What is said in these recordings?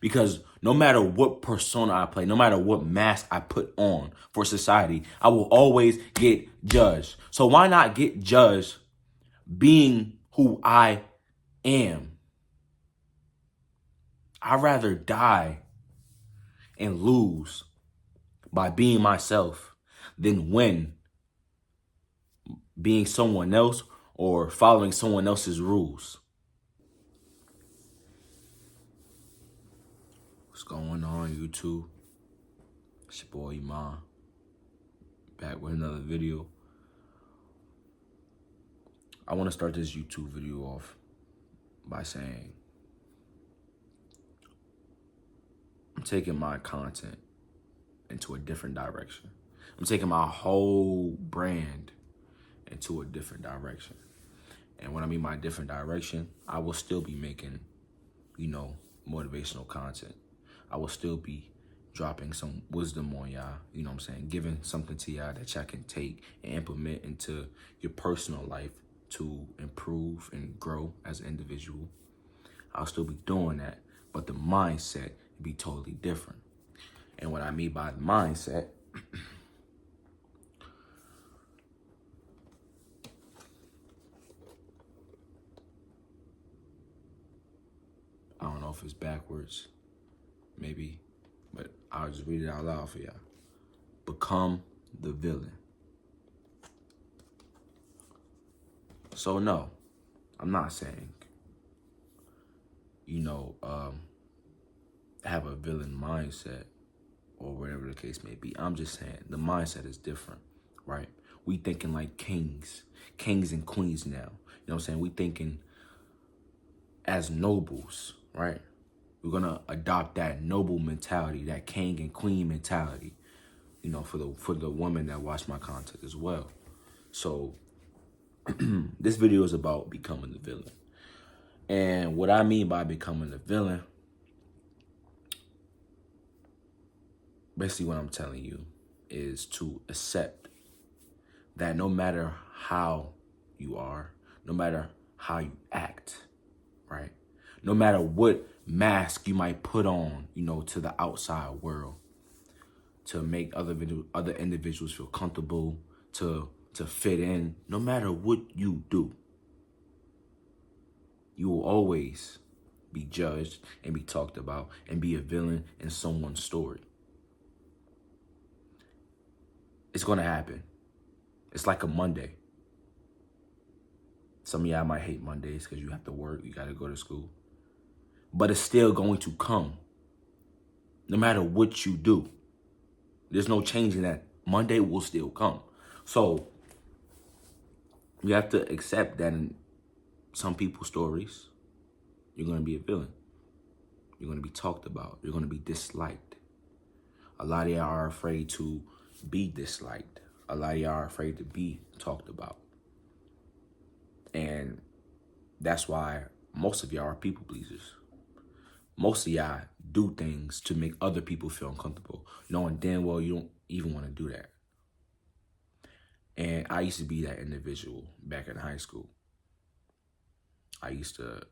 Because no matter what persona I play, no matter what mask I put on for society, I will always get judged. So why not get judged being who I am? I'd rather die and lose by being myself than win being someone else or following someone else's rules. What's going on, YouTube? It's your boy Iman, back with another video. I want to start this YouTube video off by saying I'm taking my content into a different direction. I'm taking my whole brand into a different direction. And when I mean by different direction, I will still be making, motivational content. I will still be dropping some wisdom on y'all, you know what I'm saying? Giving something to y'all that y'all can take and implement into your personal life to improve and grow as an individual. I'll still be doing that, but the mindset will be totally different. And what I mean by the mindset, I don't know if it's backwards, maybe, but I'll just read it out loud for y'all. Become the villain. So no, I'm not saying, have a villain mindset or whatever the case may be. I'm just saying the mindset is different, right? We thinking like kings and queens now. You know what I'm saying? We thinking as nobles, right? We're gonna adopt that noble mentality, that king and queen mentality, for the women that watch my content as well. So this video is about becoming the villain. And what I mean by becoming the villain, basically what I'm telling you is to accept that no matter how you are, no matter how you act, right? No matter what mask you might put on, to the outside world to make other individuals feel comfortable, to fit in, no matter what you do, you will always be judged and be talked about and be a villain in someone's story. It's going to happen. It's like a Monday. Some of y'all might hate Mondays because you have to work, you got to go to school. But it's still going to come. No matter what you do. There's no changing that. Monday will still come. So you have to accept that in some people's stories, you're going to be a villain. You're going to be talked about. You're going to be disliked. A lot of y'all are afraid to be disliked. A lot of y'all are afraid to be talked about. And that's why most of y'all are people pleasers. Most of y'all do things to make other people feel uncomfortable, knowing damn well you don't even want to do that. And I used to be that individual back in high school. I used to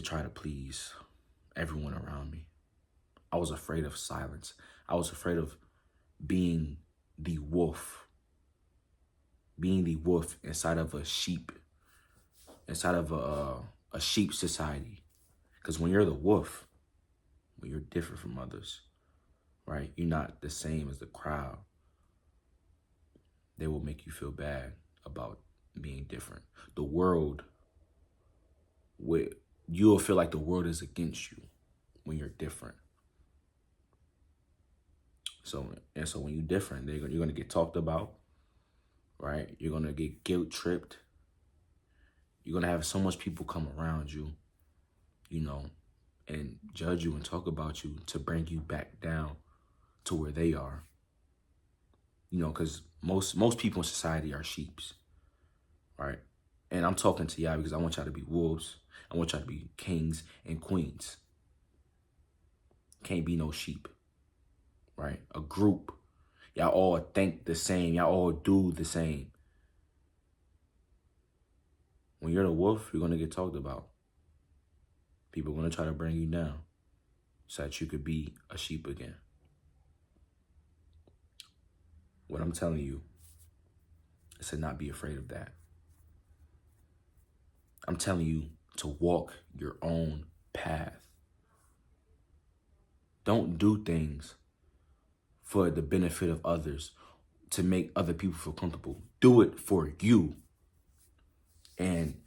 try to please everyone around me. I was afraid of silence. I was afraid of being the wolf. Being the wolf inside of a sheep. Inside of a sheep society. Because when you're the wolf, when you're different from others, right? You're not the same as the crowd. They will make you feel bad about being different. The world, you'll feel like the world is against you when you're different. So when you're different, you're going to get talked about, right? You're going to get guilt tripped. You're going to have so much people come around you, and judge you and talk about you to bring you back down to where they are. Because most people in society are sheeps, right? And I'm talking to y'all because I want y'all to be wolves. I want y'all to be kings and queens. Can't be no sheep, right? A group. Y'all all think the same. Y'all all do the same. When you're the wolf, you're going to get talked about. People are going to try to bring you down so that you could be a sheep again. What I'm telling you is to not be afraid of that. I'm telling you to walk your own path. Don't do things for the benefit of others to make other people feel comfortable. Do it for you. And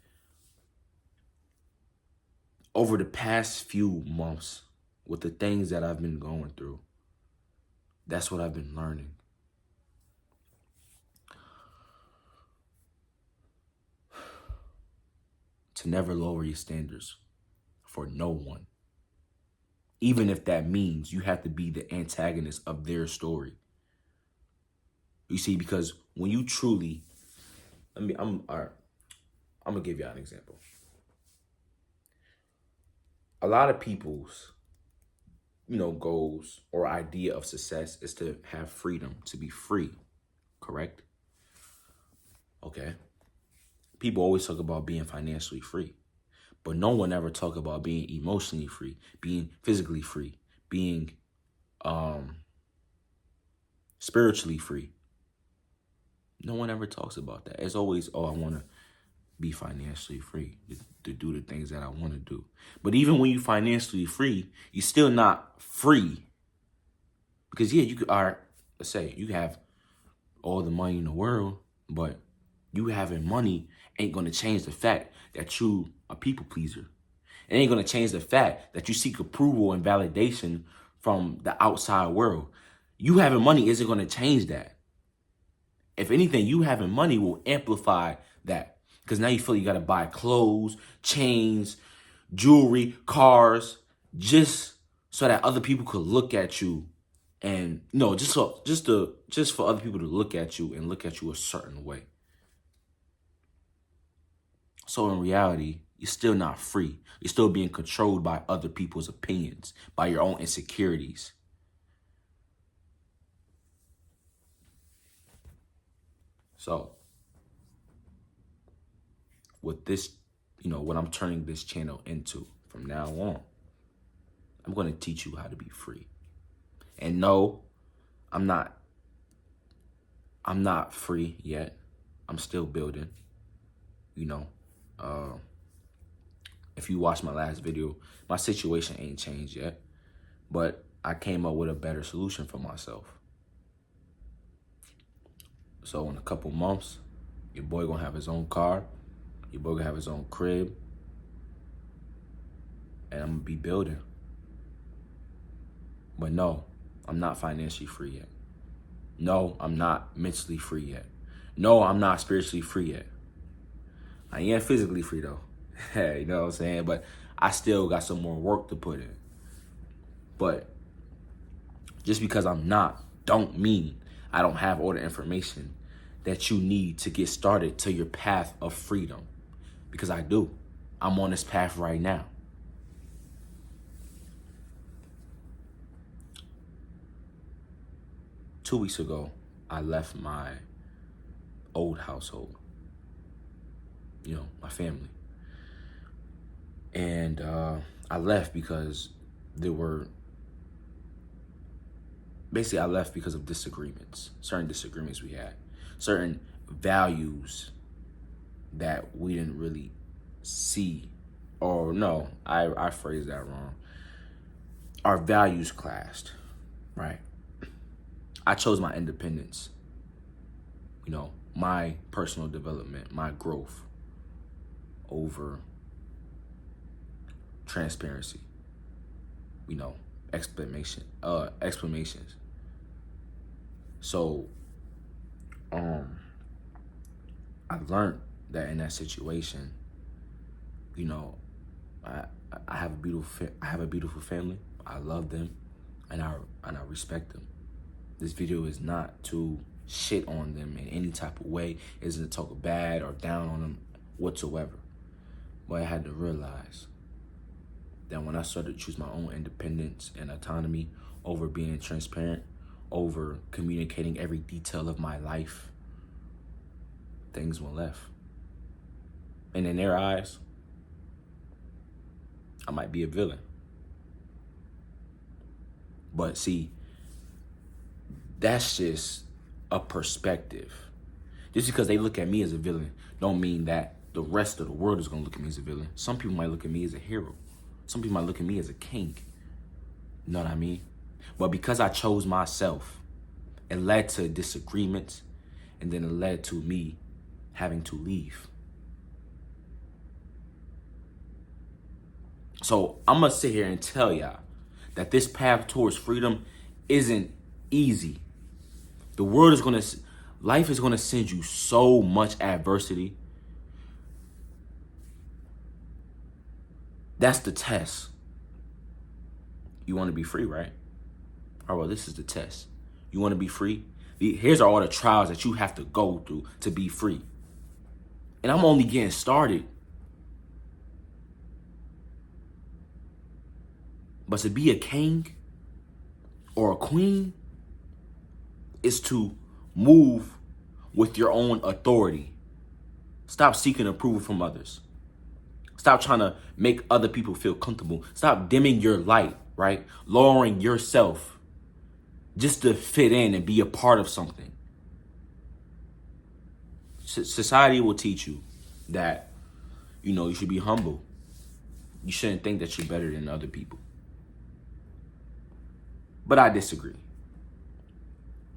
over the past few months, with the things that I've been going through, that's what I've been learning. To never lower your standards for no one. Even if that means you have to be the antagonist of their story. You see, because when you truly, I'm gonna give y'all an example. A lot of people's, goals or idea of success is to have freedom, to be free, correct? Okay. People always talk about being financially free, but no one ever talk about being emotionally free, being physically free, being spiritually free. No one ever talks about that. It's always, I want to be financially free to do the things that I want to do. But even when you financially free, you're still not free. Because you could, let's say you have all the money in the world, but you having money ain't going to change the fact that you a people pleaser. It ain't going to change the fact that you seek approval and validation from the outside world. You having money isn't going to change that. If anything, you having money will amplify that. Because now you feel you got to buy clothes, chains, jewelry, cars, just so that other people could look at you. And just for other people to look at you and look at you a certain way. So in reality, you're still not free. You're still being controlled by other people's opinions, by your own insecurities. So with this, what I'm turning this channel into from now on, I'm going to teach you how to be free. And no, I'm not free yet. I'm still building, if you watch my last video, my situation ain't changed yet, but I came up with a better solution for myself. So in a couple months, your boy gonna have his own car, your boy gonna have his own crib, and I'm gonna be building. But no, I'm not financially free yet. No, I'm not mentally free yet. No, I'm not spiritually free yet. I am physically free though. You know what I'm saying? But I still got some more work to put in. But just because I'm not, don't mean I don't have all the information that you need to get started to your path of freedom. Because I do. I'm on this path right now. Two weeks ago, I left my old household, my family. And I left because I left because of certain disagreements we had, certain values that we didn't really see, or no, I phrased that wrong. Our values clashed, right? I chose my independence, my personal development, my growth over transparency, explanations. So, I learned that in that situation, I have a beautiful family. I love them, and I respect them. This video is not to shit on them in any type of way. It isn't to talk bad or down on them whatsoever. But I had to realize that when I started to choose my own independence and autonomy over being transparent, over communicating every detail of my life, things went left. And in their eyes, I might be a villain. But see, that's just a perspective. Just because they look at me as a villain don't mean that the rest of the world is going to look at me as a villain. Some people might look at me as a hero. Some people might look at me as a king. You know what I mean? But because I chose myself, it led to disagreements, and then it led to me having to leave. So I'm going to sit here and tell y'all that this path towards freedom isn't easy. The world is going to, life is going to send you so much adversity. That's the test. You want to be free, right? All right, well, this is the test. You want to be free? Here's all the trials that you have to go through to be free. And I'm only getting started. But to be a king or a queen is to move with your own authority. Stop seeking approval from others. Stop trying to make other people feel comfortable. Stop dimming your light, right? Lowering yourself just to fit in and be a part of something. Society will teach you that, you should be humble. You shouldn't think that you're better than other people. But I disagree.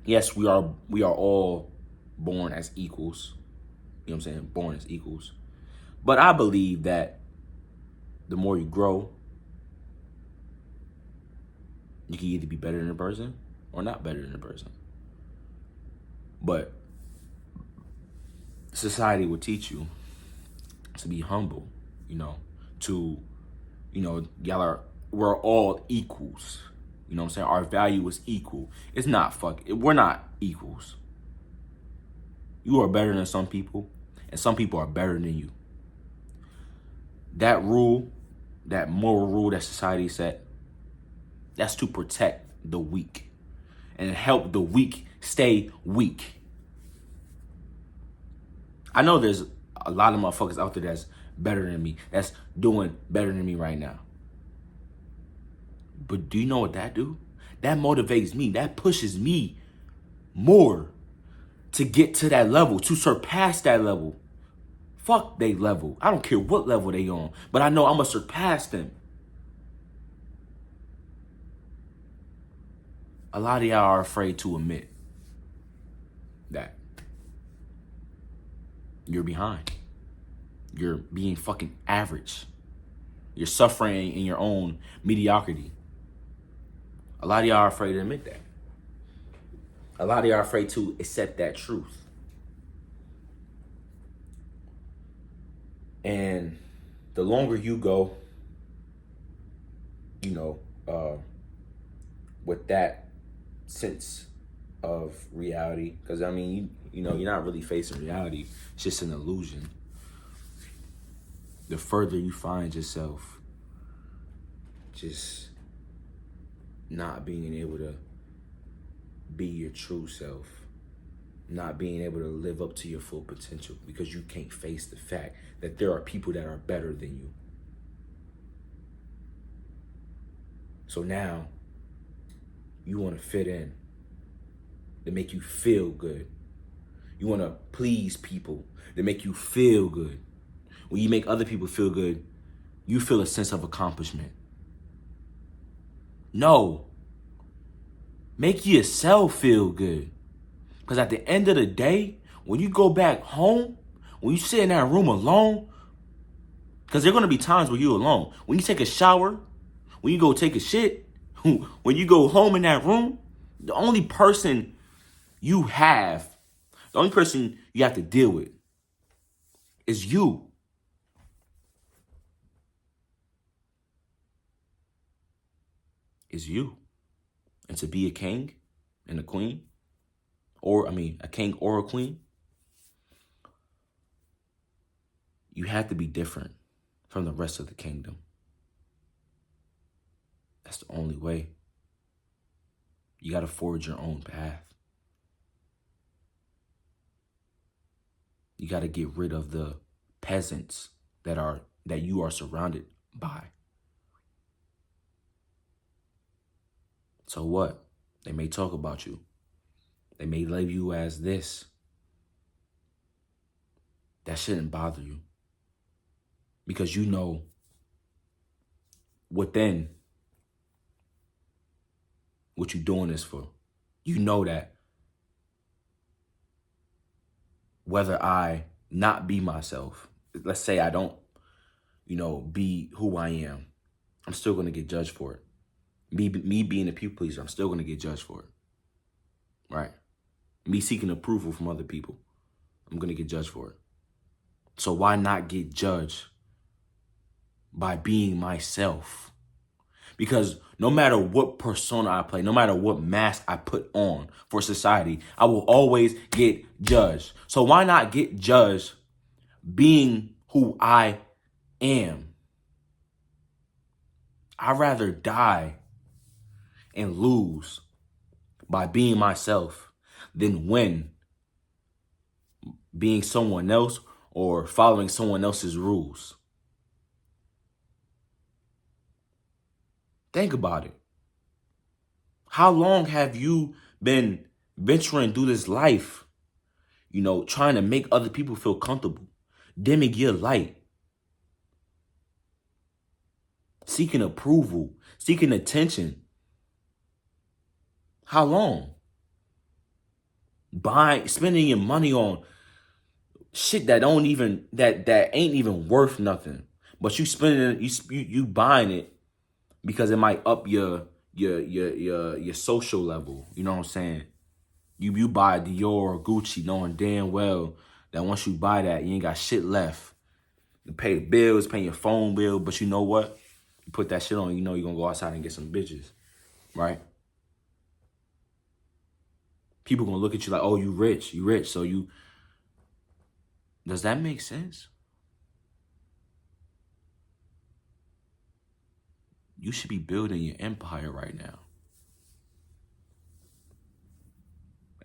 Yes, we are all born as equals. You know what I'm saying? Born as equals. But I believe that the more you grow, you can either be better than a person or not better than a person. But society will teach you to be humble, we're all equals. You know what I'm saying? Our value is equal. It's not we're not equals. You are better than some people, and some people are better than you. That rule, that moral rule that society set, that's to protect the weak and help the weak stay weak. I know there's a lot of motherfuckers out there that's better than me, that's doing better than me right now. But do you know what that do? That motivates me. That pushes me more to get to that level, to surpass that level. Fuck they level. I don't care what level they on, but I know I'm going to surpass them. A lot of y'all are afraid to admit that you're behind. You're being fucking average. You're suffering in your own mediocrity. A lot of y'all are afraid to admit that. A lot of y'all are afraid to accept that truth. And the longer you go, with that sense of reality, because you're not really facing reality, it's just an illusion. The further you find yourself just not being able to be your true self, not being able to live up to your full potential because you can't face the fact that there are people that are better than you. So now you want to fit in to make you feel good. You want to please people to make you feel good. When you make other people feel good, you feel a sense of accomplishment. No. Make yourself feel good. Because at the end of the day, when you go back home, when you sit in that room alone, because there are going to be times where you're alone. When you take a shower, when you go take a shit, when you go home in that room, the only person you have to deal with is you. Is you. And to be a king and a queen, a king or a queen, you have to be different from the rest of the kingdom. That's the only way. You got to forge your own path. You got to get rid of the peasants that you are surrounded by. So what? They may talk about you. They may label you as this. That shouldn't bother you. Because you know within what you're doing this for. You know that whether I not be myself, let's say I don't, be who I am, I'm still going to get judged for it. Me being a people pleaser, I'm still going to get judged for it. Right? Me seeking approval from other people, I'm going to get judged for it. So why not get judged by being myself? Because no matter what persona I play, no matter what mask I put on for society, I will always get judged. So why not get judged being who I am? I'd rather die and lose by being myself than win being someone else or following someone else's rules. Think about it. How long have you been venturing through this life, trying to make other people feel comfortable, dimming your light, seeking approval, seeking attention? How long? Spending your money on shit that don't even that ain't even worth nothing, but you spending you buying it because it might up your social level. You know what I'm saying? You buy Dior or Gucci knowing damn well that once you buy that, you ain't got shit left. You pay the bills, pay your phone bill, but you know what? You put that shit on, you're gonna go outside and get some bitches, right? People gonna look at you like, oh, you rich, so does that make sense? You should be building your empire right now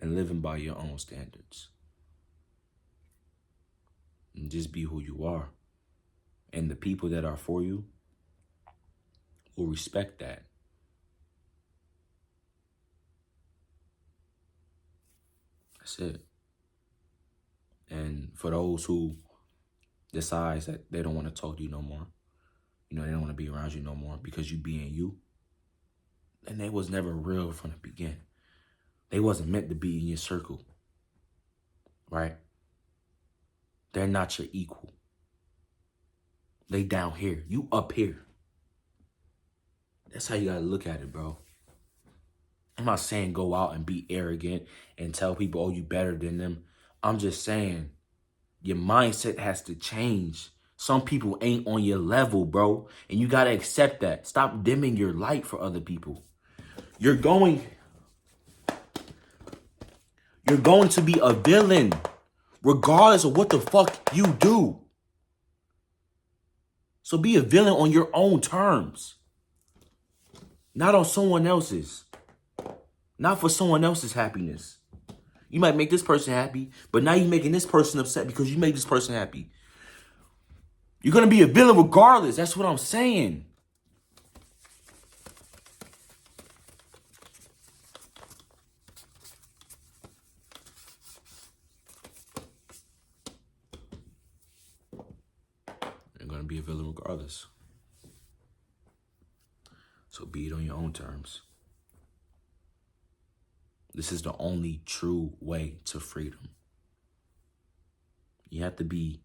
and living by your own standards. And just be who you are. And the people that are for you will respect that. That's it. And for those who decides that they don't want to talk to you no more, they don't want to be around you no more because you being you, and they was never real from the beginning. They wasn't meant to be in your circle, right? They're not your equal. They down here. You up here. That's how you gotta look at it, bro. I'm not saying go out and be arrogant and tell people, oh, you better than them. I'm just saying your mindset has to change. Some people ain't on your level, bro. And you gotta accept that. Stop dimming your light for other people. You're going to be a villain regardless of what the fuck you do. So be a villain on your own terms. Not on someone else's. Not for someone else's happiness. You might make this person happy, but now you're making this person upset because you made this person happy. You're going to be a villain regardless. That's what I'm saying. You're going to be a villain regardless. So be it on your own terms. This is the only true way to freedom. You have to be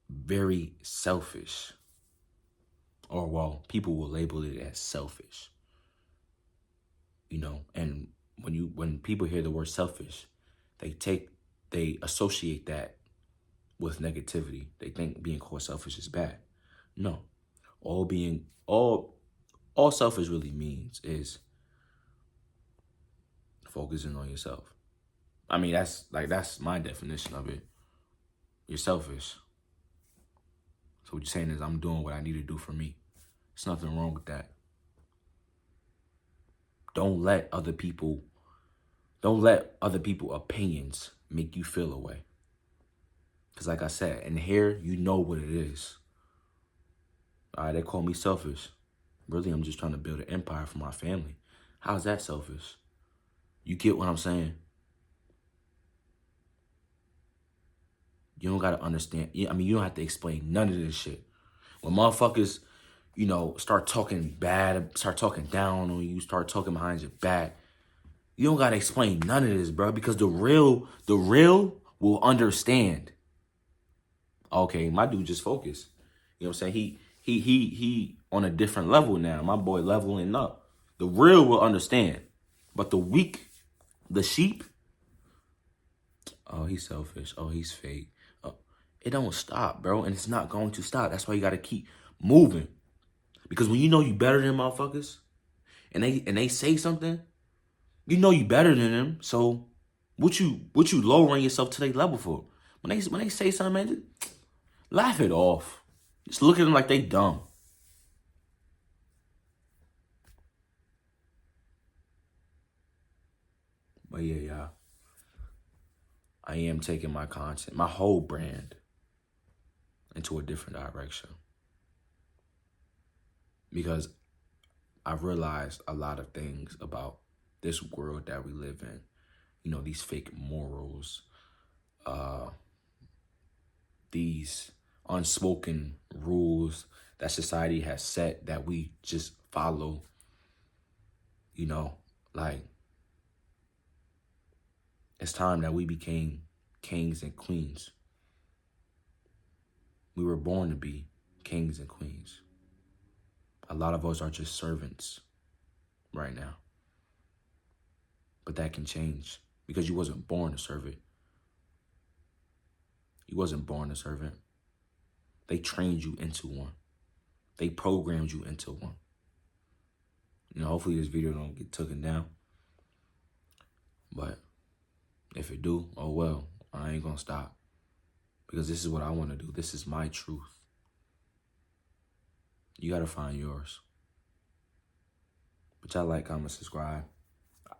very selfish. Or, well, people will label it as selfish. And when people hear the word selfish, they associate that with negativity. They think being called selfish is bad. No. All selfish really means is focusing on yourself. I mean, that's my definition of it. You're selfish. So what you're saying is I'm doing what I need to do for me. There's nothing wrong with that. Don't let other people opinions make you feel a way. Because like I said, in here, you know what it is. All right, they call me selfish. Really, I'm just trying to build an empire for my family. How's that selfish? You get what I'm saying? You don't got to understand. I mean, you don't have to explain none of this shit. When motherfuckers, you know, start talking bad, start talking down on you, start talking behind your back, you don't got to explain none of this, bro, because the real will understand. Okay, my dude just focused. You know what I'm saying? He on a different level now. My boy leveling up. The real will understand. But the weak, the sheep, oh, he's selfish. Oh, he's fake. Oh, it don't stop, bro. And it's not going to stop. That's why you got to keep moving. Because when you know you better than motherfuckers, and they say something, you know you better than them. So what you lowering yourself to their level for? When they say something, man, just laugh it off. Just look at them like they dumb. But yeah, y'all. I am taking my content, my whole brand, into a different direction. Because I've realized a lot of things about this world that we live in. You know, these fake morals, these unspoken rules that society has set that we just follow. You know, like, it's time that we became kings and queens. We were born to be kings and queens. A lot of us are just servants right now. But that can change because you wasn't born a servant. You wasn't born a servant. They trained you into one. They programmed you into one. You know, hopefully this video don't get taken down. But if it do, oh well, I ain't gonna stop. Because this is what I want to do. This is my truth. You gotta find yours. But y'all like, comment, subscribe.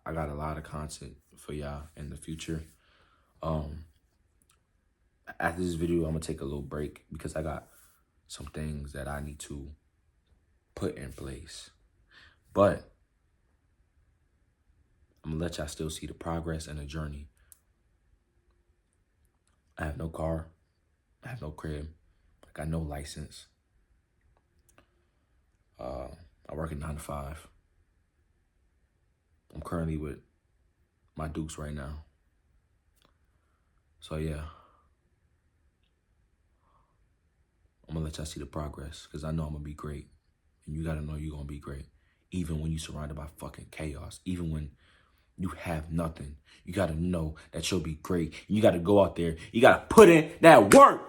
I got a lot of content for y'all in the future. After this video, I'm gonna take a little break because I got some things that I need to put in place. But I'm gonna let y'all still see the progress and the journey. I have no car. I have no crib. I got no license. I work at 9 to 5. I'm currently with my Dukes right now. So yeah, I'm gonna let y'all see the progress because I know I'm gonna be great. And you gotta know you're gonna be great. Even when you're surrounded by fucking chaos. Even when you have nothing. You gotta know that you'll be great. You gotta go out there. You gotta put in that work.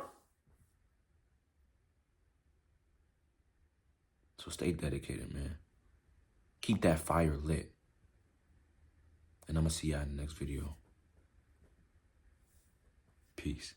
So stay dedicated, man. Keep that fire lit. And I'm gonna see y'all in the next video. Peace.